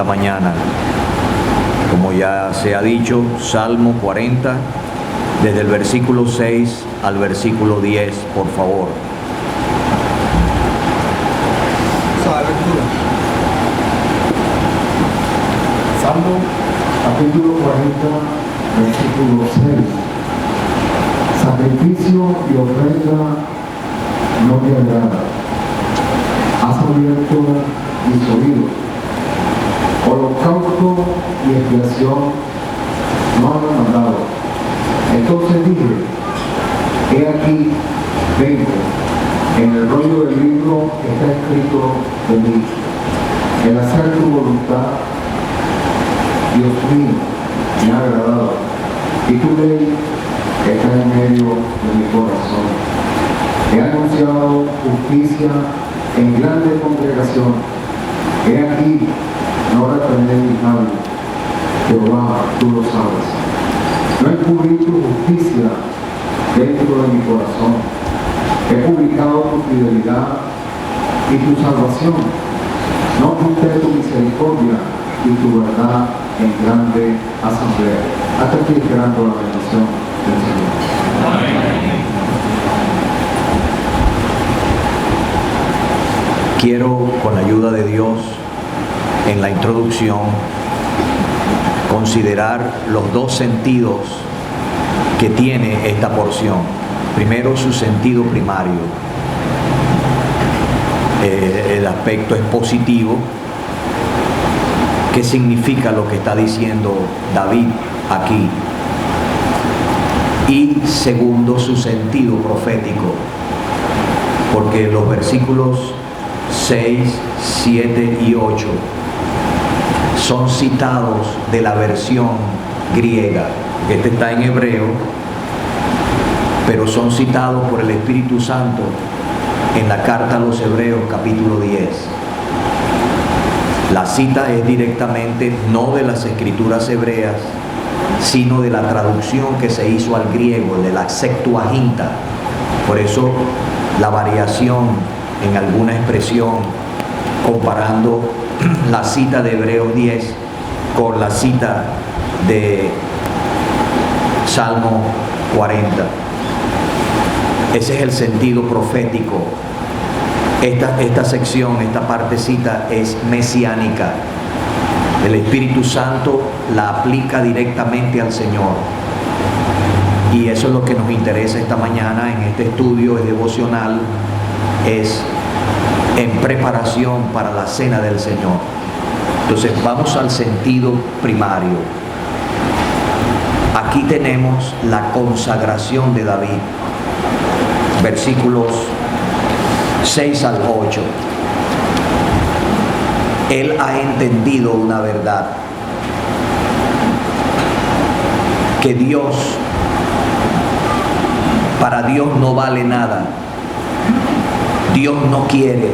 mañana. Como ya se ha dicho, Salmo 40, desde el versículo 6 al versículo 10, por favor. Salmo capítulo 40, versículo 6. Sacrificio y ofrenda no te agrada. Has abierto mis oídos. Holocausto y expiación no han mandado. Entonces dije, he aquí, vengo. En el rollo del libro está escrito de mí, el hacer tu voluntad, Dios mío, me ha agradado, y tu ley está en medio de mi corazón. He anunciado justicia en grande congregación. He aquí, no reprendé mis labios, Jehová, tú lo sabes. No encubrí tu justicia dentro de mi corazón. He publicado tu fidelidad y tu salvación. No oculté tu misericordia y tu verdad en grande asamblea. Hasta aquí esperando la bendición del Señor. Amén. Quiero, con la ayuda de Dios, en la introducción, considerar los dos sentidos que tiene esta porción. Primero, su sentido primario. El aspecto expositivo. ¿Qué significa lo que está diciendo David aquí? Y segundo, su sentido profético. Porque los versículos 6, 7 y 8 son citados de la versión griega. Este está en hebreo, pero son citados por el Espíritu Santo en la carta a los Hebreos capítulo 10. La cita es directamente no de las escrituras hebreas, sino de la traducción que se hizo al griego, de la Septuaginta. Por eso la variación en alguna expresión, comparando la cita de Hebreos 10 con la cita de Salmo 40. Ese es el sentido profético. Esta sección, esta partecita es mesiánica. El Espíritu Santo la aplica directamente al Señor. Y eso es lo que nos interesa esta mañana en este estudio devocional, es en preparación para la cena del Señor. Entonces vamos al sentido primario. Aquí tenemos la consagración de David. Versículos 6 al 8. Él ha entendido una verdad, que para Dios no vale nada. Dios no quiere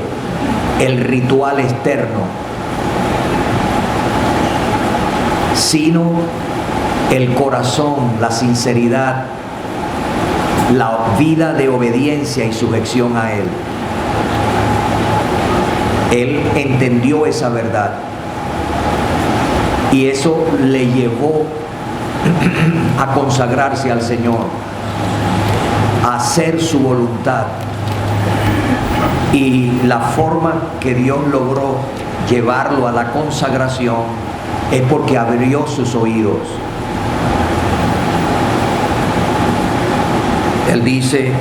el ritual externo, sino el corazón, la sinceridad, la vida de obediencia y sujeción a Él. Él entendió esa verdad y eso le llevó a consagrarse al Señor, a hacer su voluntad. Y la forma que Dios logró llevarlo a la consagración es porque abrió sus oídos. Él dice,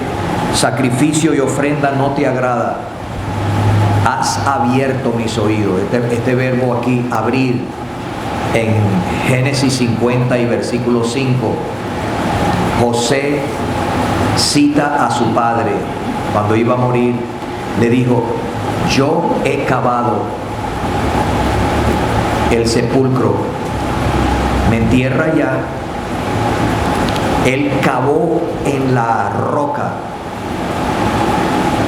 sacrificio y ofrenda no te agrada. Has abierto mis oídos. Este verbo aquí, abrir, en Génesis 50 y versículo 5, José cita a su padre cuando iba a morir. Le dijo, yo he cavado el sepulcro, me entierra ya. Él cavó en la roca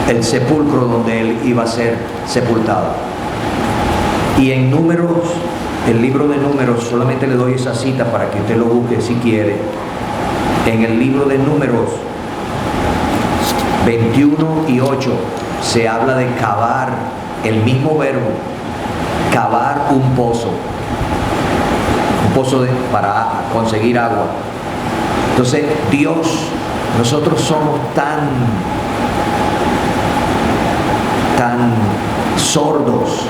el sepulcro donde él iba a ser sepultado. Y en Números, el libro de Números, solamente le doy esa cita para que usted lo busque si quiere. En el libro de Números 21 y 8 se habla de cavar, el mismo verbo, cavar un pozo para conseguir agua. Entonces Dios, nosotros somos tan sordos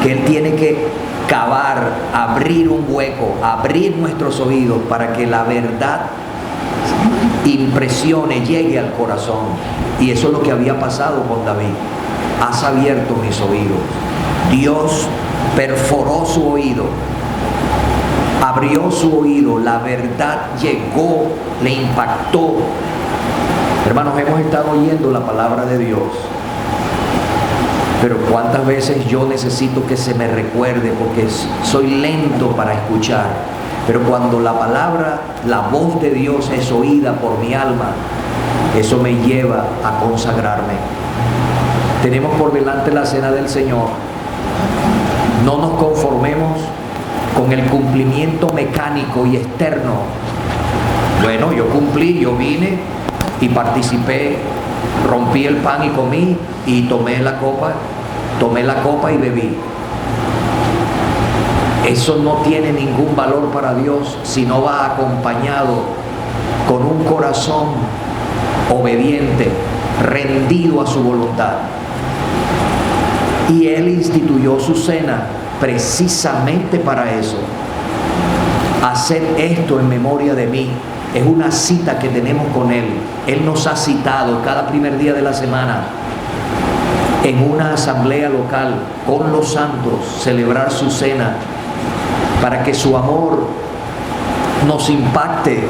que Él tiene que cavar, abrir un hueco, abrir nuestros oídos para que la verdad impresione, llegue al corazón. Y eso es lo que había pasado con David. Has abierto mis oídos. Dios perforó su oído, abrió su oído, la verdad llegó, le impactó. Hermanos, hemos estado oyendo la palabra de Dios, pero cuántas veces yo necesito que se me recuerde, porque soy lento para escuchar, pero cuando la palabra, la voz de Dios es oída por mi alma, eso me lleva a consagrarme. Tenemos por delante la cena del Señor. No nos conformemos con el cumplimiento mecánico y externo. Bueno, yo cumplí, yo vine y participé, rompí el pan y comí y tomé la copa y bebí. Eso no tiene ningún valor para Dios si no va acompañado con un corazón obediente, rendido a su voluntad. Y Él instituyó su cena precisamente para eso. Haced esto en memoria de mí. Es una cita que tenemos con Él. Él nos ha citado cada primer día de la semana en una asamblea local con los santos, celebrar su cena, para que su amor nos impacte,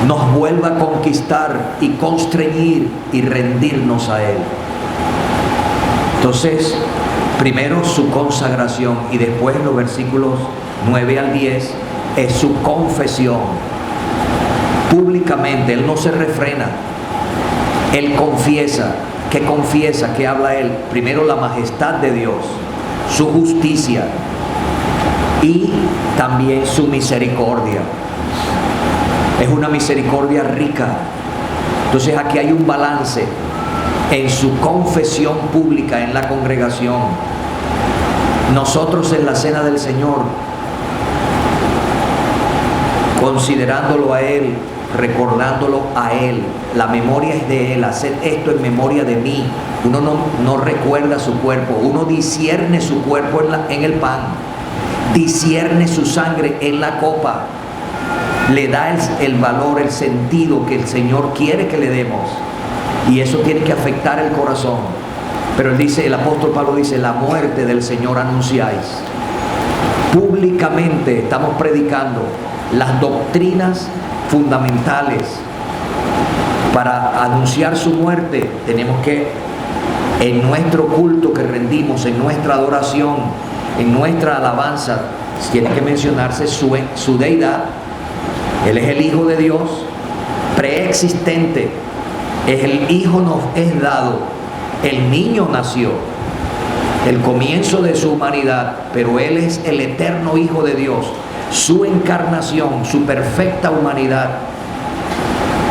nos vuelva a conquistar y constreñir y rendirnos a Él. Entonces, primero su consagración y después los versículos 9 al 10 es su confesión. Públicamente, Él no se refrena, Él confiesa. ¿Qué confiesa? ¿Qué habla Él? Primero la majestad de Dios, su justicia y también su misericordia. Es una misericordia rica. Entonces aquí hay un balance en su confesión pública en la congregación. Nosotros en la cena del Señor, considerándolo a Él, recordándolo a Él, la memoria es de Él. Haced esto en memoria de mí. Uno no recuerda su cuerpo, uno discierne su cuerpo en el pan, discierne su sangre en la copa, le da el valor, el sentido que el Señor quiere que le demos, y eso tiene que afectar el corazón. Pero él dice, el apóstol Pablo dice, la muerte del Señor anunciáis. Públicamente estamos predicando las doctrinas fundamentales. Para anunciar su muerte tenemos que, en nuestro culto que rendimos, en nuestra adoración, en nuestra alabanza, tiene que mencionarse su deidad. Él es el Hijo de Dios, preexistente. Es el Hijo nos es dado, el niño nació, el comienzo de su humanidad, pero Él es el eterno Hijo de Dios. Su encarnación, su perfecta humanidad,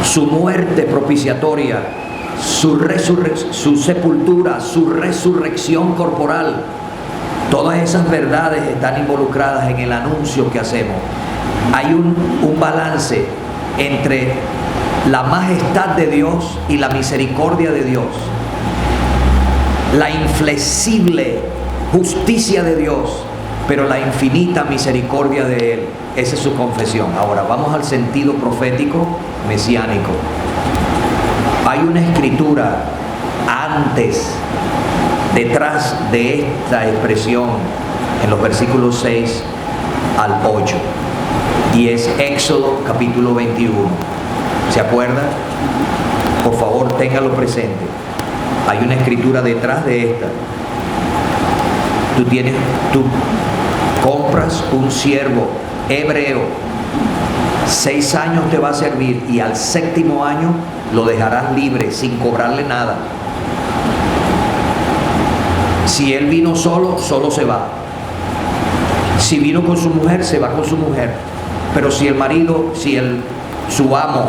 su muerte propiciatoria, su sepultura, su resurrección corporal, todas esas verdades están involucradas en el anuncio que hacemos. Hay un balance entre la majestad de Dios y la misericordia de Dios, la inflexible justicia de Dios, pero la infinita misericordia de Él. Esa es su confesión. Ahora vamos al sentido profético mesiánico. Hay una escritura antes, detrás de esta expresión, en los versículos 6 al 8, y es Éxodo capítulo 21. ¿Se acuerda? Por favor, téngalo presente. Hay una escritura detrás de esta. Tú compras un siervo hebreo, 6 años te va a servir, y al 7º año lo dejarás libre sin cobrarle nada. Si él vino solo, solo se va. Si vino con su mujer, se va con su mujer. Pero si el marido, su amo,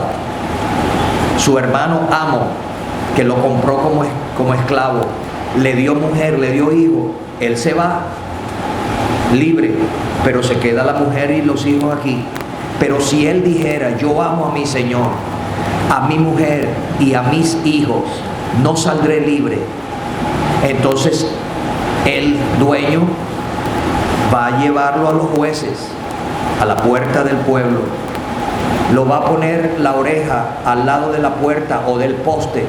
su hermano amo, que lo compró como esclavo, le dio mujer, le dio hijo, él se va. libre, pero se queda la mujer y los hijos aquí. Pero si él dijera, yo amo a mi Señor, a mi mujer y a mis hijos, no saldré libre, entonces el dueño va a llevarlo a los jueces, a la puerta del pueblo, lo va a poner la oreja al lado de la puerta o del poste,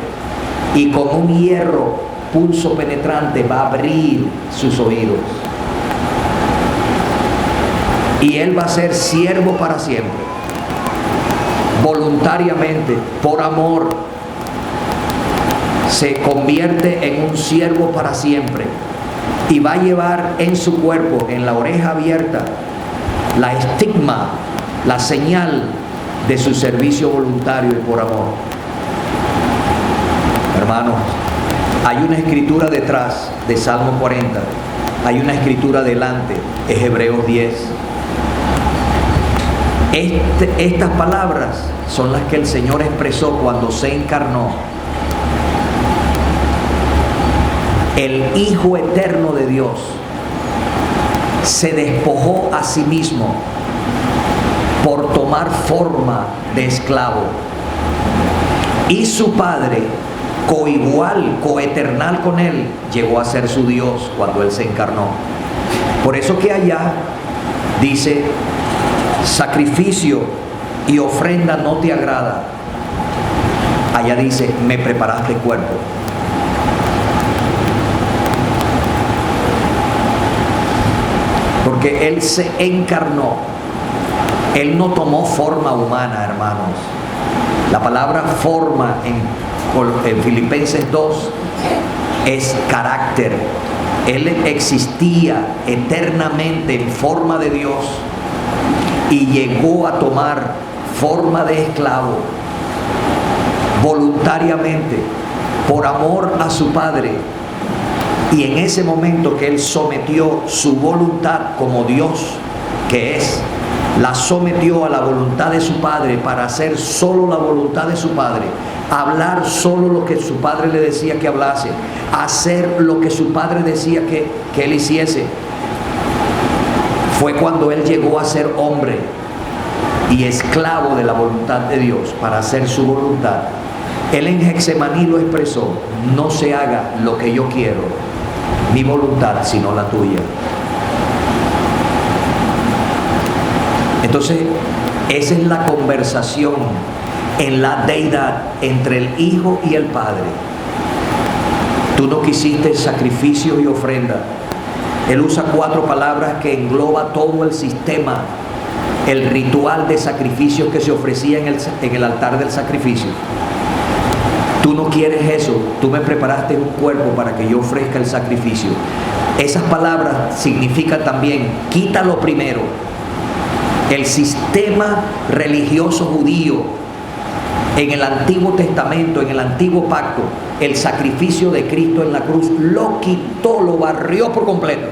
y con un hierro pulso penetrante va a abrir sus oídos, y él va a ser siervo para siempre, voluntariamente, por amor, se convierte en un siervo para siempre, y va a llevar en su cuerpo, en la oreja abierta, la estigma, la señal de su servicio voluntario y por amor. Hermanos, hay una escritura detrás de Salmo 40, hay una escritura delante, es Hebreos 10. Estas palabras son las que el Señor expresó cuando se encarnó. El Hijo eterno de Dios se despojó a sí mismo por tomar forma de esclavo, y su Padre, coigual, coeternal con él, llegó a ser su Dios cuando él se encarnó. Por eso que allá dice, sacrificio y ofrenda no te agrada. Allá dice, me preparaste cuerpo. Porque él se encarnó, él no tomó forma humana, hermanos. La palabra forma en Filipenses 2 es carácter. Él existía eternamente en forma de Dios y llegó a tomar forma de esclavo voluntariamente por amor a su Padre. Y en ese momento que él sometió su voluntad como Dios que es, la sometió a la voluntad de su Padre para hacer solo la voluntad de su Padre, hablar solo lo que su Padre le decía que hablase, hacer lo que su Padre decía que él hiciese. Fue cuando él llegó a ser hombre y esclavo de la voluntad de Dios para hacer su voluntad. Él en Getsemaní lo expresó, no se haga lo que yo quiero, mi voluntad, sino la tuya. Entonces, esa es la conversación en la deidad entre el Hijo y el Padre. Tú no quisiste sacrificio y ofrenda. Él usa 4 palabras que engloba todo el sistema, el ritual de sacrificio que se ofrecía en el altar del sacrificio. Tú no quieres eso, tú me preparaste un cuerpo para que yo ofrezca el sacrificio. Esas palabras significan también, quítalo primero. El sistema religioso judío en el Antiguo Testamento, en el Antiguo Pacto, el sacrificio de Cristo en la cruz lo quitó, lo barrió por completo.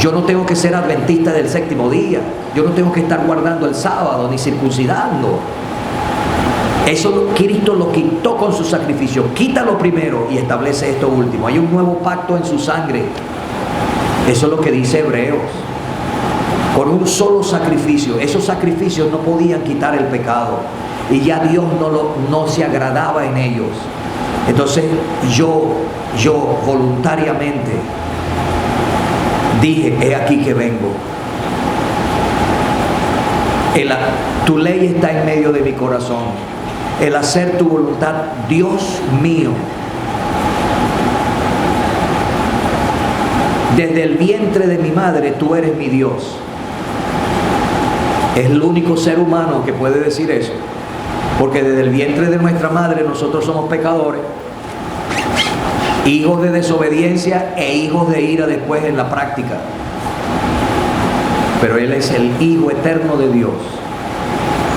Yo no tengo que ser adventista del séptimo día, yo no tengo que estar guardando el sábado ni circuncidando. Eso Cristo lo quitó con su sacrificio. Quítalo primero y establece esto último. Hay un nuevo pacto en su sangre. Eso es lo que dice Hebreos. Con un solo sacrificio. Esos sacrificios no podían quitar el pecado. Y ya Dios no se agradaba en ellos. Entonces yo voluntariamente dije, he aquí que vengo. Tu ley está en medio de mi corazón. El hacer tu voluntad, Dios mío. Desde el vientre de mi madre tú eres mi Dios. Es el único ser humano que puede decir eso, porque desde el vientre de nuestra madre nosotros somos pecadores, hijos de desobediencia e hijos de ira después en la práctica. Pero Él es el Hijo eterno de Dios.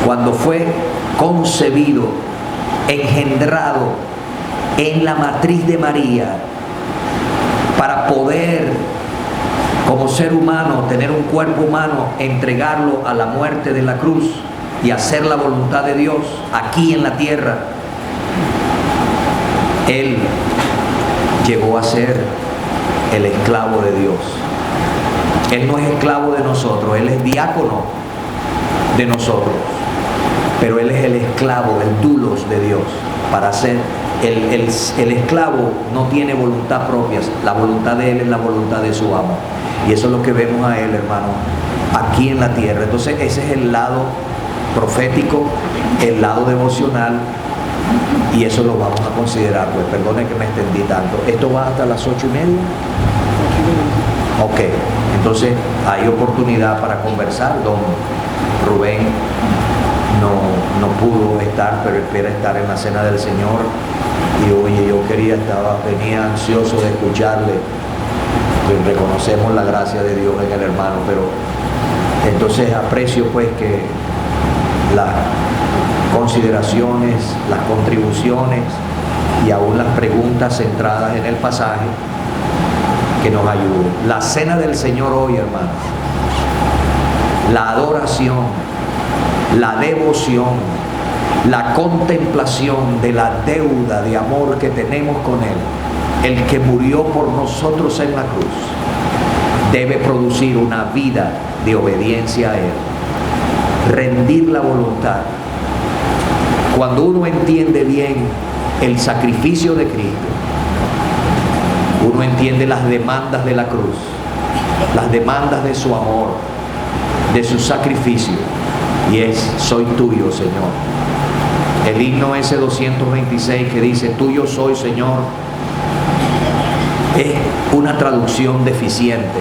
Cuando fue concebido, engendrado en la matriz de María, para poder, como ser humano, tener un cuerpo humano, entregarlo a la muerte de la cruz y hacer la voluntad de Dios aquí en la tierra, Él llegó a ser el esclavo de Dios. Él no es esclavo de nosotros, Él es diácono de nosotros. Pero Él es el esclavo, el doulos de Dios. Para ser el esclavo no tiene voluntad propia, la voluntad de Él es la voluntad de su amo. Y eso es lo que vemos a Él, hermano, aquí en la tierra. Entonces ese es el lado profético, el lado devocional, y eso lo vamos a considerar. Pues perdone que me extendí tanto. ¿Esto va hasta las 8:30? Ok, entonces hay oportunidad para conversar. Don Rubén no pudo estar, pero espera estar en la cena del Señor. Y oye, yo venía ansioso de escucharle. Pues reconocemos la gracia de Dios en el hermano, pero entonces aprecio pues que las consideraciones, las contribuciones y aún las preguntas centradas en el pasaje que nos ayuden. La cena del Señor hoy, hermanos, la adoración, la devoción, la contemplación de la deuda de amor que tenemos con Él, el que murió por nosotros en la cruz, debe producir una vida de obediencia a Él, rendir la voluntad. Cuando uno entiende bien el sacrificio de Cristo, uno entiende las demandas de la cruz, las demandas de su amor, de su sacrificio, y es: soy tuyo, Señor. El himno ese 226 que dice tuyo soy, Señor, es una traducción deficiente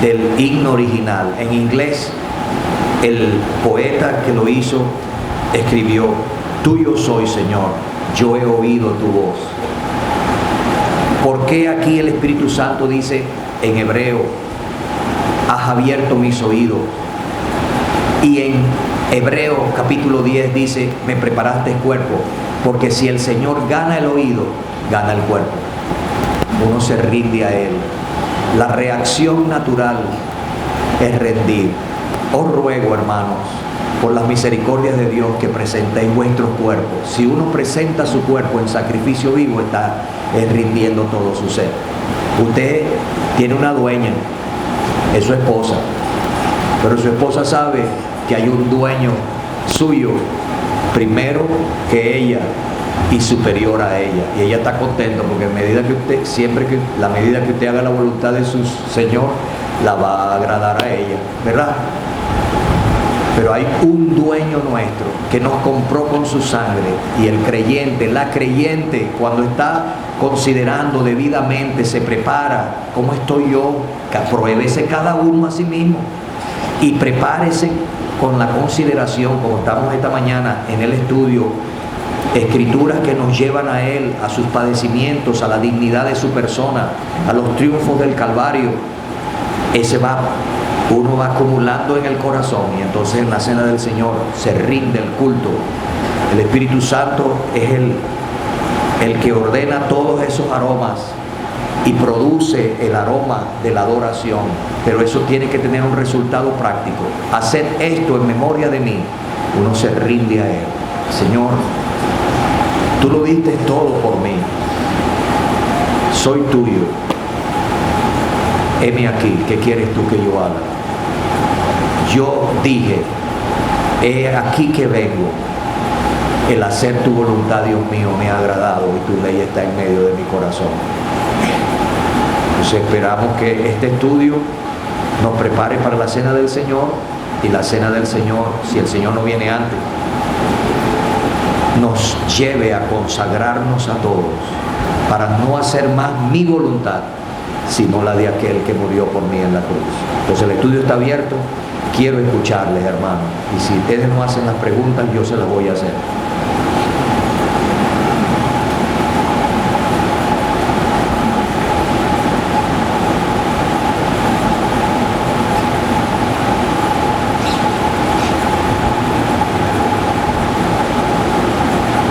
del himno original. En inglés, el poeta que lo hizo escribió: tuyo soy, Señor, yo he oído tu voz. ¿Por qué aquí el Espíritu Santo dice en hebreo: has abierto mis oídos? Y en Hebreos capítulo 10 dice: me preparaste el cuerpo. Porque si el Señor gana el oído, gana el cuerpo. Uno se rinde a Él. La reacción natural es rendir. Os ruego, hermanos, por las misericordias de Dios, que presentéis vuestros cuerpos. Si uno presenta su cuerpo en sacrificio vivo, está rindiendo todo su ser. Usted tiene una dueña, es su esposa, pero su esposa sabe que hay un dueño suyo primero que ella y superior a ella, y ella está contenta porque a medida que usted, la medida que usted haga la voluntad de su Señor, la va a agradar a ella, ¿verdad? Pero hay un dueño nuestro que nos compró con su sangre, y el creyente, la creyente, cuando está considerando debidamente, se prepara: ¿cómo estoy yo? Pruébese cada uno a sí mismo y prepárese con la consideración, como estamos esta mañana en el estudio, escrituras que nos llevan a Él, a sus padecimientos, a la dignidad de su persona, a los triunfos del Calvario. Uno va acumulando en el corazón, y entonces en la cena del Señor se rinde el culto. El Espíritu Santo es el que ordena todos esos aromas y produce el aroma de la adoración, pero eso tiene que tener un resultado práctico. Haced esto en memoria de mí. Uno se rinde a Él. Señor, tú lo diste todo por mí, soy tuyo, heme aquí, ¿qué quieres tú que yo haga? Yo dije: he aquí que vengo, el hacer tu voluntad, Dios mío, me ha agradado, y tu ley está en medio de mi corazón. Entonces esperamos que este estudio nos prepare para la cena del Señor, y la cena del Señor, si el Señor no viene antes, nos lleve a consagrarnos a todos para no hacer más mi voluntad, sino la de aquel que murió por mí en la cruz. Entonces el estudio está abierto. Quiero escucharles, hermanos, y si ustedes no hacen las preguntas, yo se las voy a hacer.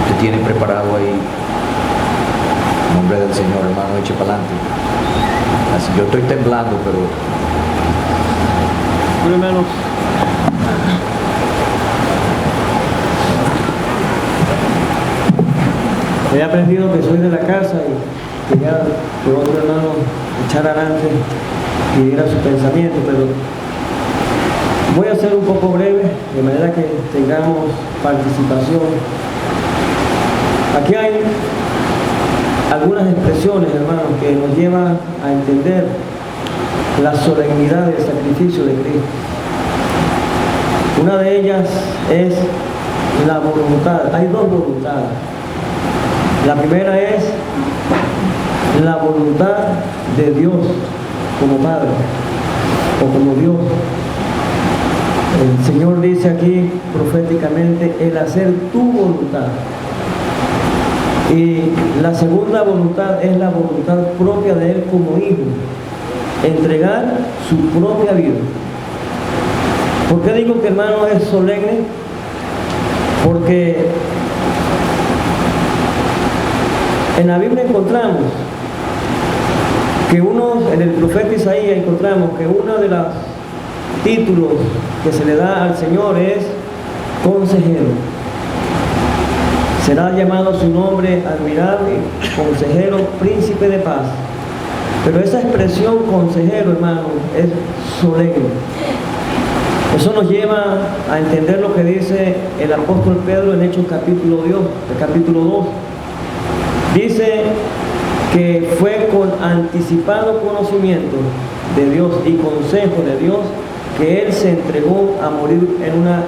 Usted tiene preparado ahí, en nombre del Señor, hermano, eche para adelante. Así, yo estoy temblando, pero hermanos, he aprendido que soy de la casa y que ya por otro hermano echar adelante y era su pensamiento, pero voy a ser un poco breve, de manera que tengamos participación. Aquí hay algunas expresiones, hermanos, que nos llevan a entender la solemnidad del sacrificio de Cristo. Una de ellas es la voluntad. Hay dos voluntades. La primera es la voluntad de Dios como Padre o como Dios. El Señor dice aquí proféticamente el hacer tu voluntad. Y la segunda voluntad es la voluntad propia de Él como Hijo, entregar su propia vida. ¿Por qué digo que, hermano, es solemne? Porque en la Biblia encontramos que en el profeta Isaías encontramos que uno de los títulos que se le da al Señor es consejero. Será llamado su nombre admirable, consejero, príncipe de paz. Pero esa expresión consejero, hermano, es solemne. Eso nos lleva a entender lo que dice el apóstol Pedro en Hechos capítulo 2. Dice que fue con anticipado conocimiento de Dios y consejo de Dios que Él se entregó a morir en una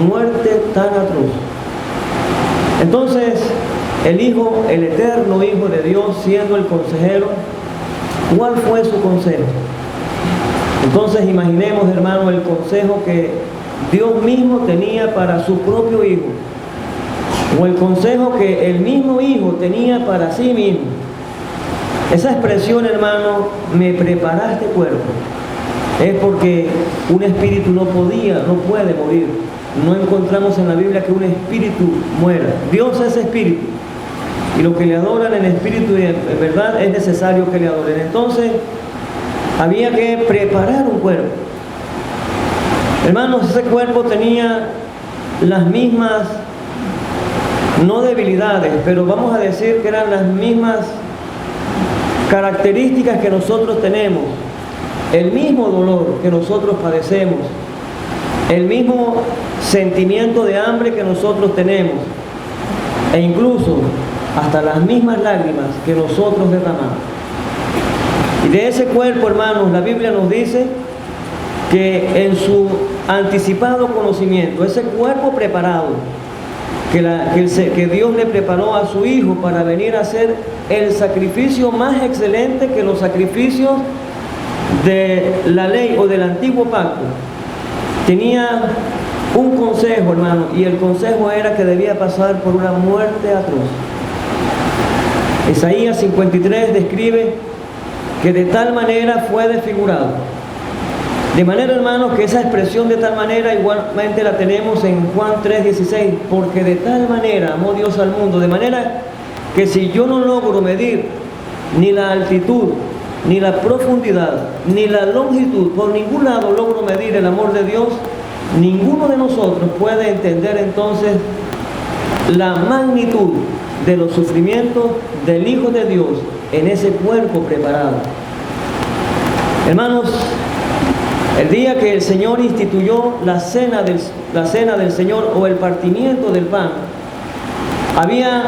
muerte tan atroz. Entonces, el Hijo, el eterno Hijo de Dios, siendo el consejero, ¿cuál fue su consejo? Entonces imaginemos, hermano, el consejo que Dios mismo tenía para su propio Hijo, o el consejo que el mismo Hijo tenía para sí mismo. Esa expresión, hermano, me preparaste cuerpo, es porque un espíritu no puede morir. No encontramos en la Biblia que un espíritu muera. Dios es espíritu, y los que le adoran en espíritu y en verdad es necesario que le adoren. Entonces había que preparar un cuerpo. Hermanos, ese cuerpo tenía las mismas, no debilidades, pero vamos a decir que eran las mismas características que nosotros tenemos, el mismo dolor que nosotros padecemos, el mismo sentimiento de hambre que nosotros tenemos, e incluso hasta las mismas lágrimas que nosotros derramamos. Y de ese cuerpo, hermanos, la Biblia nos dice que en su anticipado conocimiento, ese cuerpo preparado, que Dios le preparó a su Hijo para venir a hacer el sacrificio más excelente que los sacrificios de la ley o del antiguo pacto, tenía un consejo, hermano, y el consejo era que debía pasar por una muerte atroz. Isaías 53 describe que de tal manera fue desfigurado. De manera, hermanos, que esa expresión de tal manera igualmente la tenemos en Juan 3:16, porque de tal manera amó Dios al mundo, de manera que si yo no logro medir ni la altitud, ni la profundidad, ni la longitud, por ningún lado logro medir el amor de Dios, ninguno de nosotros puede entender entonces la magnitud de los sufrimientos del Hijo de Dios en ese cuerpo preparado. Hermanos, el día que el Señor instituyó la cena del Señor o el partimiento del pan, había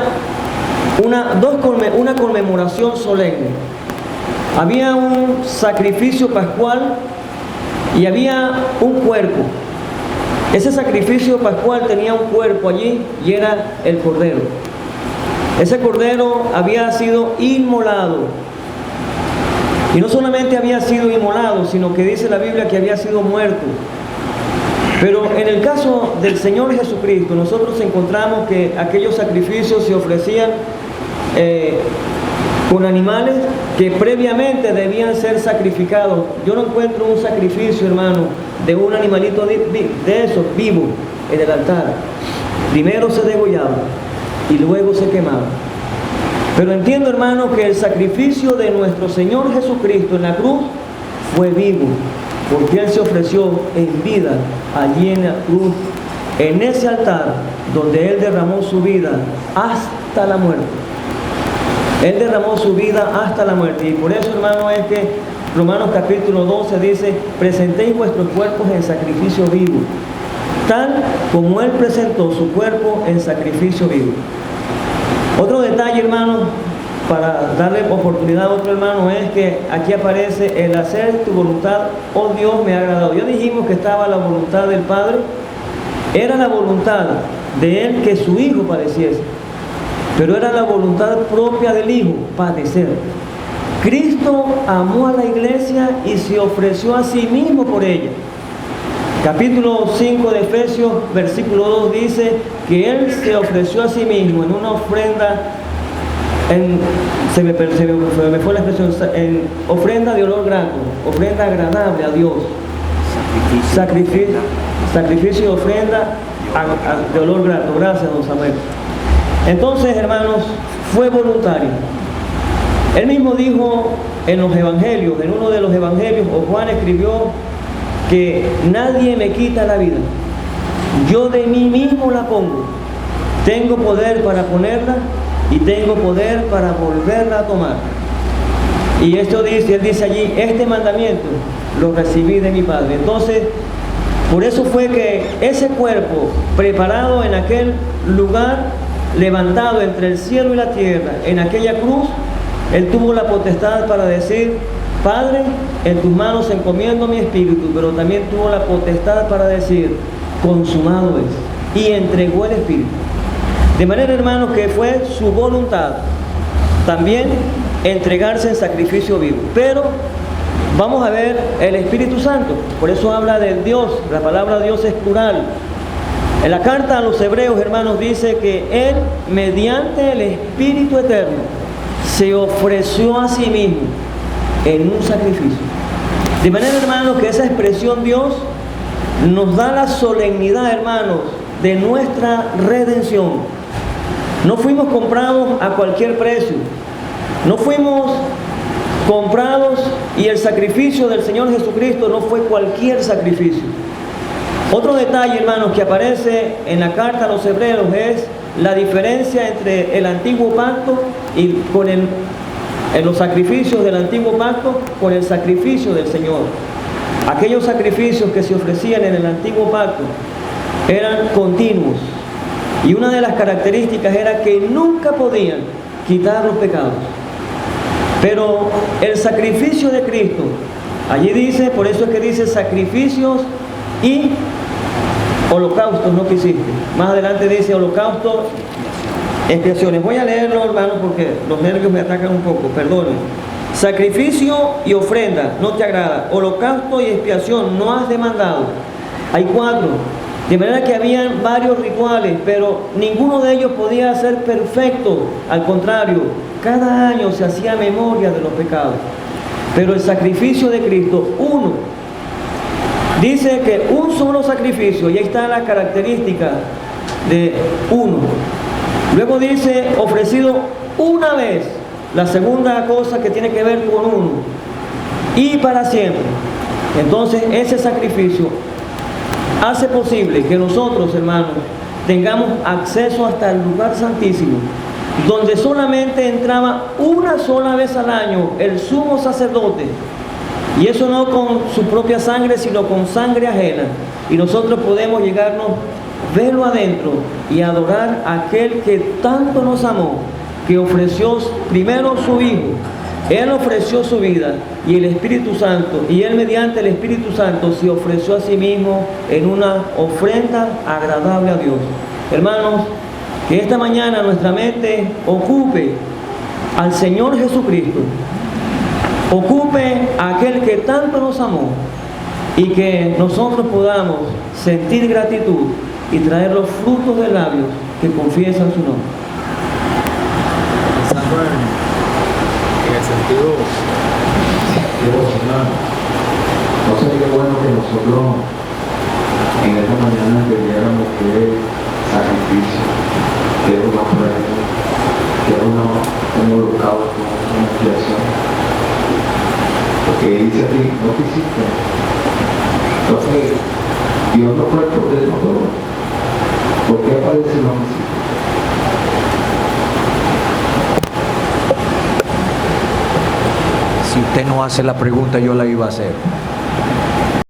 una conmemoración solemne. Había un sacrificio pascual y había un cuerpo. Ese sacrificio pascual tenía un cuerpo allí y era el cordero. Ese cordero había sido inmolado. Y no solamente había sido inmolado, sino que dice la Biblia que había sido muerto. Pero en el caso del Señor Jesucristo, nosotros encontramos que aquellos sacrificios se ofrecían con animales que previamente debían ser sacrificados. Yo no encuentro un sacrificio, hermano, de un animalito de esos vivo en el altar. Primero se degollaba y luego se quemaba. Pero entiendo, hermano, que el sacrificio de nuestro Señor Jesucristo en la cruz fue vivo, porque Él se ofreció en vida allí en la cruz, en ese altar donde Él derramó su vida hasta la muerte. Él derramó su vida hasta la muerte. Y por eso, hermano, es que Romanos capítulo 12 dice, presentéis vuestros cuerpos en sacrificio vivo, tal como Él presentó su cuerpo en sacrificio vivo. Otro detalle, hermanos, para darle oportunidad a otro hermano, es que aquí aparece el hacer tu voluntad, oh Dios, me ha agradado. Ya dijimos que estaba la voluntad del Padre, era la voluntad de Él que su Hijo padeciese, pero era la voluntad propia del Hijo, padecer. Cristo amó a la iglesia y se ofreció a sí mismo por ella. Capítulo 5 de Efesios, versículo 2 dice que Él se ofreció a sí mismo en una ofrenda, se me fue la expresión, en ofrenda de olor grato, ofrenda agradable a Dios. Sacrificio y ofrenda de olor grato. Gracias, don Samuel. Entonces, hermanos, fue voluntario. Él mismo dijo en los evangelios, en uno de los evangelios, o Juan escribió que nadie me quita la vida, yo de mí mismo la pongo, tengo poder para ponerla y tengo poder para volverla a tomar. Y esto dice, él dice allí, este mandamiento lo recibí de mi Padre. Entonces, por eso fue que ese cuerpo preparado en aquel lugar, levantado entre el cielo y la tierra, en aquella cruz, Él tuvo la potestad para decir, Padre, en tus manos encomiendo mi espíritu, pero también tuvo la potestad para decir, consumado es, y entregó el espíritu. De manera, hermanos, que fue su voluntad también entregarse en sacrificio vivo. Pero vamos a ver el Espíritu Santo, por eso habla de Dios, la palabra Dios es plural. En la carta a los Hebreos, hermanos, dice que Él, mediante el Espíritu Eterno, se ofreció a sí mismo en un sacrificio. De manera, hermanos, que esa expresión Dios nos da la solemnidad, hermanos, de nuestra redención. No fuimos comprados a cualquier precio. No fuimos comprados y el sacrificio del Señor Jesucristo no fue cualquier sacrificio. Otro detalle, hermanos, que aparece en la carta a los Hebreos es la diferencia entre el antiguo pacto y en los sacrificios del antiguo pacto con el sacrificio del Señor. Aquellos sacrificios que se ofrecían en el antiguo pacto eran continuos y una de las características era que nunca podían quitar los pecados. Pero el sacrificio de Cristo, allí dice, por eso es que dice sacrificios y holocaustos no quisiste. Más adelante dice holocausto, expiaciones. Voy a leerlo, hermano, porque los nervios me atacan un poco, perdonen. Sacrificio y ofrenda no te agrada, holocausto y expiación no has demandado. Hay 4. De manera que habían varios rituales, pero ninguno de ellos podía ser perfecto. Al contrario, cada año se hacía memoria de los pecados. Pero el sacrificio de Cristo, uno, dice que un solo sacrificio, y ahí está la característica de uno. Luego dice ofrecido una vez, la segunda cosa que tiene que ver con uno, y para siempre. Entonces ese sacrificio hace posible que nosotros, hermanos, tengamos acceso hasta el lugar santísimo, donde solamente entraba una sola vez al año el sumo sacerdote, y eso no con su propia sangre, sino con sangre ajena, y nosotros podemos llegarnos, verlo adentro y adorar a aquel que tanto nos amó, que ofreció primero su Hijo. Él ofreció su vida y el Espíritu Santo, y Él mediante el Espíritu Santo se ofreció a sí mismo en una ofrenda agradable a Dios. Hermanos, que esta mañana nuestra mente ocupe al Señor Jesucristo, ocupe a aquel que tanto nos amó, y que nosotros podamos sentir gratitud y traer los frutos de labios que confiesan su nombre. En el sentido, no sería bueno que nosotros en esta mañana entendiéramos que es sacrificio, que es una ofrenda, que es un holocausto, una expiación. Porque dice aquí, no quisiste. Entonces, Dios no fue por el dolor. ¿Por qué aparece no quisiste? Si usted no hace la pregunta, yo la iba a hacer.